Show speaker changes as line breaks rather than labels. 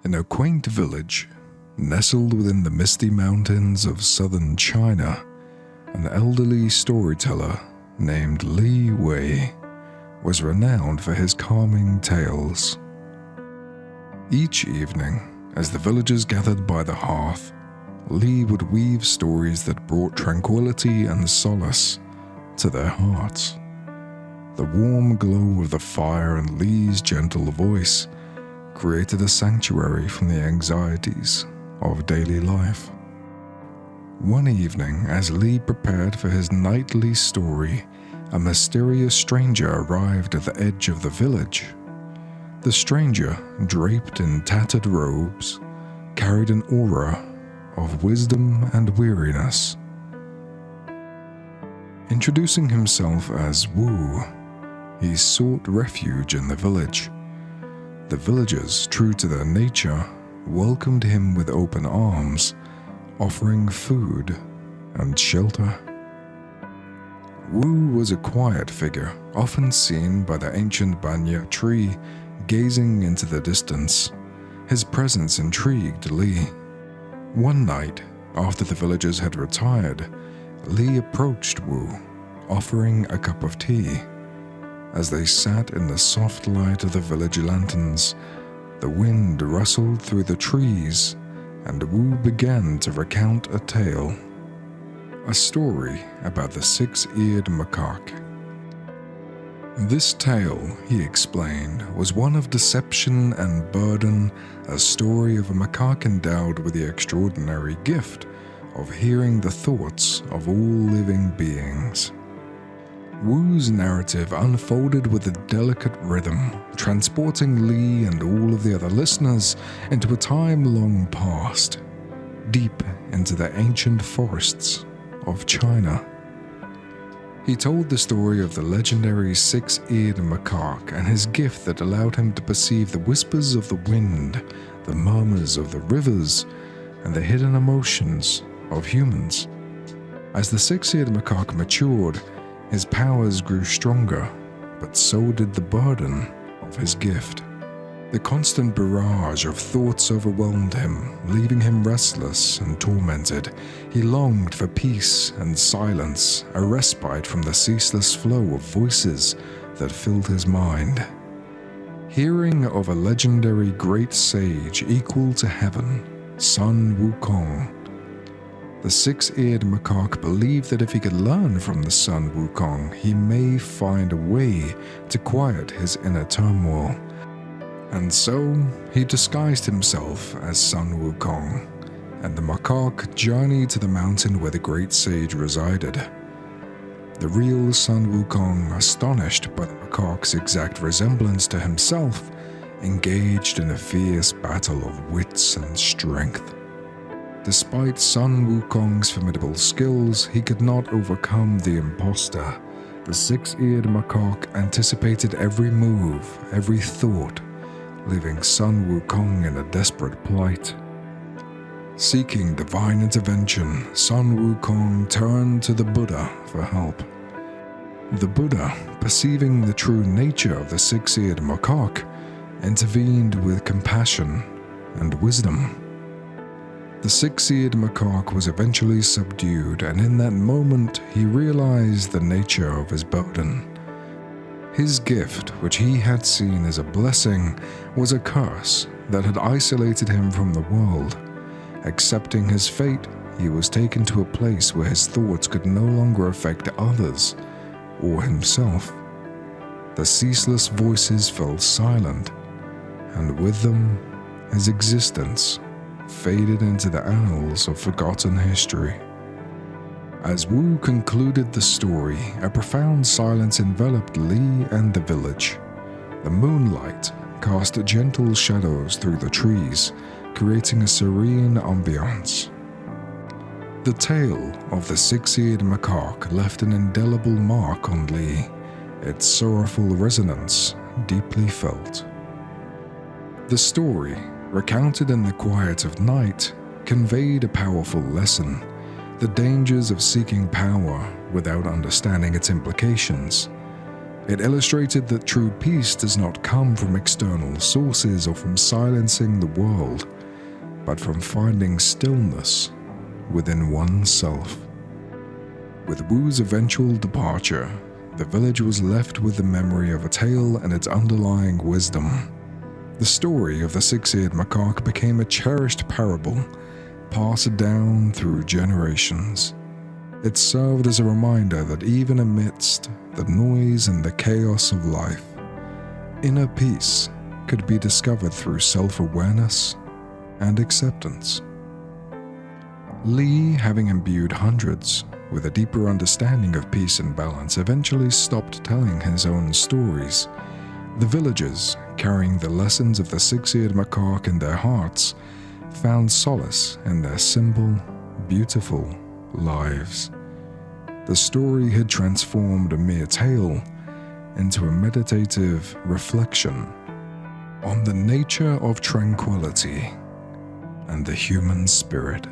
In a quaint village, nestled within the misty mountains of southern China, an elderly storyteller named Li Wei was renowned for his calming tales. Each evening, as the villagers gathered by the hearth, Li would weave stories that brought tranquility and solace to their hearts. The warm glow of the fire and Li's gentle voice created a sanctuary from the anxieties of daily life. One evening, as Li prepared for his nightly story, a mysterious stranger arrived at the edge of the village. The stranger, draped in tattered robes, carried an aura of wisdom and weariness. Introducing himself as Wu, he sought refuge in the village. The villagers, true to their nature, welcomed him with open arms, offering food and shelter. Wu was a quiet figure, often seen by the ancient banyan tree, gazing into the distance. His presence intrigued Li. One night, after the villagers had retired, Li approached Wu, offering a cup of tea. As they sat in the soft light of the village lanterns, the wind rustled through the trees, and Wu began to recount a tale. A story about the Six-Eared Macaque. This tale, he explained, was one of deception and burden, a story of a macaque endowed with the extraordinary gift of hearing the thoughts of all living beings. Wu's narrative unfolded with a delicate rhythm, transporting Li and all of the other listeners into a time long past, deep into the ancient forests of China. He told the story of the legendary Six-Eared Macaque and his gift that allowed him to perceive the whispers of the wind, the murmurs of the rivers, and the hidden emotions of humans. As the Six-Eared Macaque matured, his powers grew stronger, but so did the burden of his gift. The constant barrage of thoughts overwhelmed him, leaving him restless and tormented. He longed for peace and silence, a respite from the ceaseless flow of voices that filled his mind. Hearing of a legendary great sage equal to heaven, Sun Wukong, the Six-Eared Macaque believed that if he could learn from the Sun Wukong, he may find a way to quiet his inner turmoil. And so, he disguised himself as Sun Wukong, and the macaque journeyed to the mountain where the great sage resided. The real Sun Wukong, astonished by the macaque's exact resemblance to himself, engaged in a fierce battle of wits and strength. Despite Sun Wukong's formidable skills, he could not overcome the imposter. The Six-Eared Macaque anticipated every move, every thought, leaving Sun Wukong in a desperate plight. Seeking divine intervention, Sun Wukong turned to the Buddha for help. The Buddha, perceiving the true nature of the Six-Eared Macaque, intervened with compassion and wisdom. The Six-Eared Macaque was eventually subdued, and in that moment he realized the nature of his burden. His gift, which he had seen as a blessing, was a curse that had isolated him from the world. Accepting his fate, he was taken to a place where his thoughts could no longer affect others or himself. The ceaseless voices fell silent, and with them, his existence faded into the annals of forgotten history. As Wu concluded the story, a profound silence enveloped Li and the village. The moonlight cast gentle shadows through the trees, creating a serene ambiance. The tale of the Six-Eared Macaque left an indelible mark on Li, its sorrowful resonance deeply felt. The story, recounted in the quiet of night, conveyed a powerful lesson: the dangers of seeking power without understanding its implications. It illustrated that true peace does not come from external sources or from silencing the world, but from finding stillness within oneself. With Wu's eventual departure, the village was left with the memory of a tale and its underlying wisdom. The story of the Six-Eared Macaque became a cherished parable, passed down through generations. It served as a reminder that even amidst the noise and the chaos of life, inner peace could be discovered through self-awareness and acceptance. Li, having imbued hundreds with a deeper understanding of peace and balance, eventually stopped telling his own stories. The villagers, carrying the lessons of the Six-Eared Macaque in their hearts, found solace in their simple, beautiful lives. The story had transformed a mere tale into a meditative reflection on the nature of tranquility and the human spirit.